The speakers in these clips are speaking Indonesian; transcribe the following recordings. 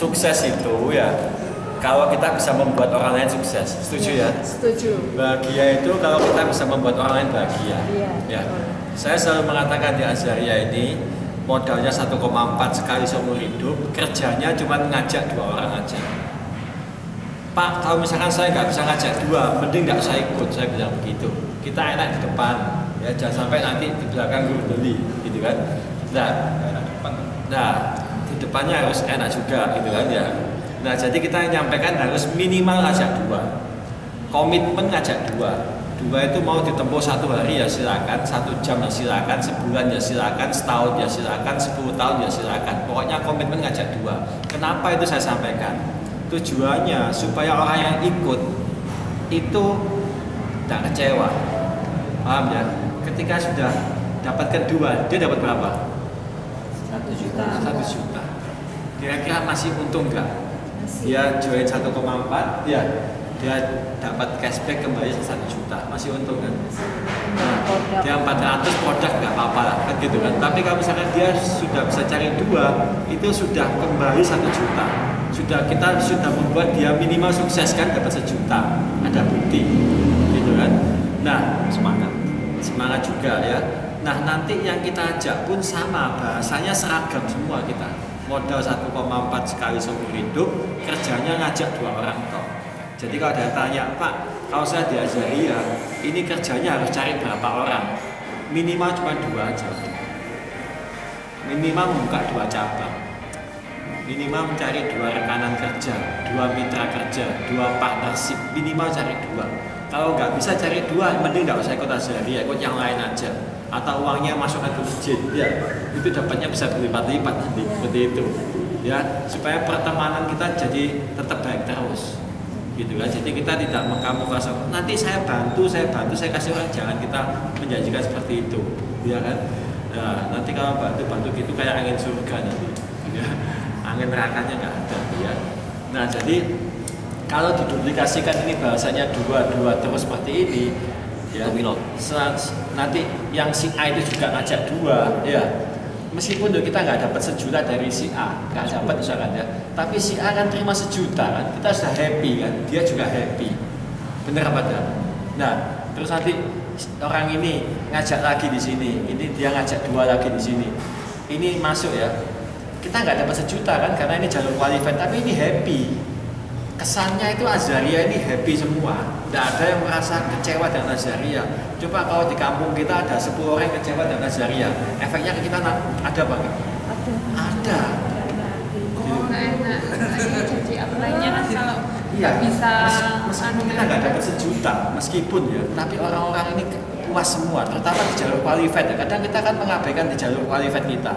sukses itu ya kalau kita bisa membuat orang lain sukses. Setuju ya? Setuju. Bahagia itu kalau kita bisa membuat orang lain bahagia. Iya. Ya. Saya selalu mengatakan di Azaria ini modalnya 1,4 sekali seumur hidup, kerjanya cuma ngajak 2 orang aja. Pak, kalau misalkan saya nggak bisa ngajak 2, mending nggak saya ikut, saya bilang begitu. Kita enak di depan, ya jangan sampai nanti di belakang gue beli, gitu kan? Nah, di depannya harus enak juga, gitu kan ya. Nah, jadi kita nyampaikan harus minimal ngajak 2, komitmen ngajak 2. 2 itu mau ditempuh 1 hari ya silakan, 1 jam ya silakan, sebulan ya silakan, setahun ya silakan, 10 tahun ya silakan. Pokoknya komitmen ngajak 2. Kenapa itu saya sampaikan? Tujuannya supaya orang yang ikut itu tidak kecewa. Paham ya? Ketika sudah dapatkan 2, dia dapat berapa? 1 juta. 1 juta. Kira-kira masih untung nggak? Dia join 1,4, ya dia dapat cashback kembali 1 juta, masih untung kan? Nah, dia 400 produk nggak apa-apa lah, kan gitu kan? Tapi kalau misalkan dia sudah bisa cari 2, itu sudah kembali 1 juta. Kita sudah membuat dia minimal sukses kan, dapat 1 juta, ada bukti, gitu kan? Nah, semangat juga ya. Nah, nanti yang kita ajak pun sama, bahasanya seragam semua kita. Modal 1,4 sekali seumur hidup, kerjanya ngajak 2 orang toh. Jadi kalau ada tanya, Pak, kalau saya di Azaria, ini kerjanya harus cari berapa orang? Minimal cuma 2 aja. Minimal membuka 2 cabang. Minimal mencari 2 rekanan kerja, 2 mitra kerja, 2 partnership. Minimal cari 2. Kalau nggak bisa cari 2, mending nggak usah ikut Azaria, ikut yang lain aja. Atau uangnya masukkan ke masjid, ya itu dapatnya bisa berlipat-lipat nanti, seperti itu. Ya, supaya pertemanan kita jadi tetap baik terus. Gitu kan, jadi kita tidak mengkamuflase nanti saya bantu, saya kasih orang, jangan kita menjanjikan seperti itu, ya kan? Nah, nanti kalau bantu gitu kayak angin surga nanti, ya. Angin nerakanya nggak ada, ya. Nah, jadi kalau diduplikasikan ini bahasanya 2 terus seperti ini, ya. Nanti yang si A itu juga ngajak 2, ya. Meskipun kita nggak dapat 1 juta dari si A, nggak dapat misalkan ya, tapi si A kan terima 1 juta kan, kita sudah happy kan, dia juga happy, bener apa tidak? Nah, terus nanti orang ini ngajak lagi di sini, ini dia ngajak 2 lagi di sini, ini masuk ya, kita nggak dapat 1 juta kan, karena ini jalur qualified, tapi ini happy. Kesannya itu Azaria ini happy semua, tidak ada yang merasa kecewa dengan Azaria. Coba kalau di kampung kita ada 10 orang yang kecewa dengan Azaria, efeknya ke kita ada apa enggak? Ada. Oh, enak. Jadi apply-nya kan kalau bisa meskipun kita nggak dapat 1 juta, meskipun ya, tapi orang-orang ini puas semua, terutama di jalur qualified ya. Kadang kita kan mengabaikan di jalur qualified kita.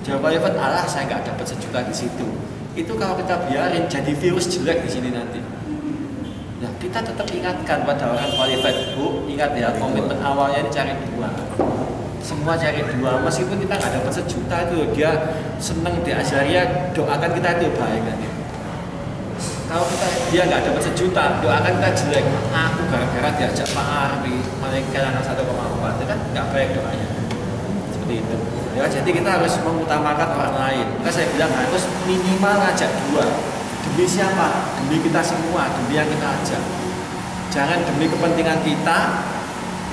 Jalur qualified, alah saya nggak dapat 1 juta di situ. Itu kalau kita biarin jadi virus jelek di sini nanti. Nah, kita tetap ingatkan pada orang qualified, Bu, ingat ya, komitmen awalnya ini cari 2. Semua cari 2, meskipun kita nggak dapat 1 juta itu, dia seneng di Azaria, doakan kita itu baik nanti. Kalau dia nggak dapat 1 juta, doakan kita jelek. Aku gara-gara diajak Pak Arfi, mereka anak 1,4, itu kan nggak baik doanya. Seperti itu. Ya, jadi kita harus mengutamakan orang lain. Maka saya bilang harus minimal ngajak 2. Demi siapa? Demi kita semua, demi yang kita ajak. Jangan demi kepentingan kita,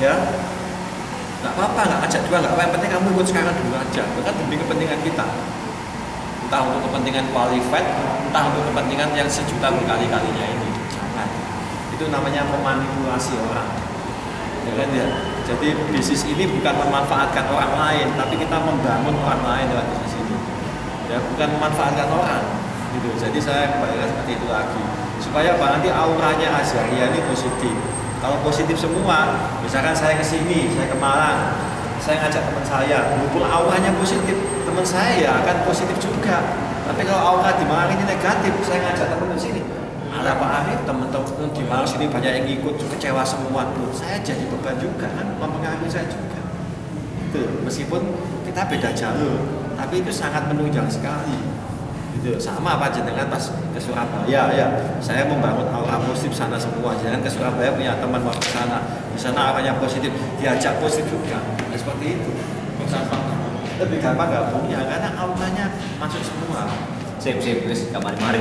ya. Nggak apa-apa, nggak ajak 2, nggak apa. Yang penting kamu ikut sekarang dulu aja. Bukan demi kepentingan kita. Entah untuk kepentingan qualified, entah untuk kepentingan yang 1 juta berkali-kalinya ini. Jangan. Itu namanya memanipulasi orang. Ya kan ya? Jadi bisnis ini bukan memanfaatkan orang lain, tapi kita membangun orang lain dalam bisnis ini. Ya, bukan memanfaatkan orang. Gitu. Jadi saya kembalikan seperti itu lagi. Supaya nanti auranya Azaria ini positif. Kalau positif semua, misalkan saya ke sini, saya ke Malang, saya ngajak teman saya, berhubung auranya positif, teman saya ya akan positif juga. Tapi kalau aura di Malang ini negatif, saya ngajak teman di sini. Ada Pak Arif, teman-teman di Malang sini banyak yang ikut, kecewa semua tuh. Saya jadi beban juga kan, mempengaruhi saya juga. Itu meskipun kita beda jalur, tapi itu sangat menunjang sekali. Gitu. Sama apa jenengan pas ke Surabaya ya, saya membangun aura positif sana semua. Jangan ke Surabaya punya teman mau ke sana, di sana auranya positif, diajak positif juga. Nah, seperti itu. Lebih gampang gabungnya karena auranya masuk semua. Sip, wis kamari-mari.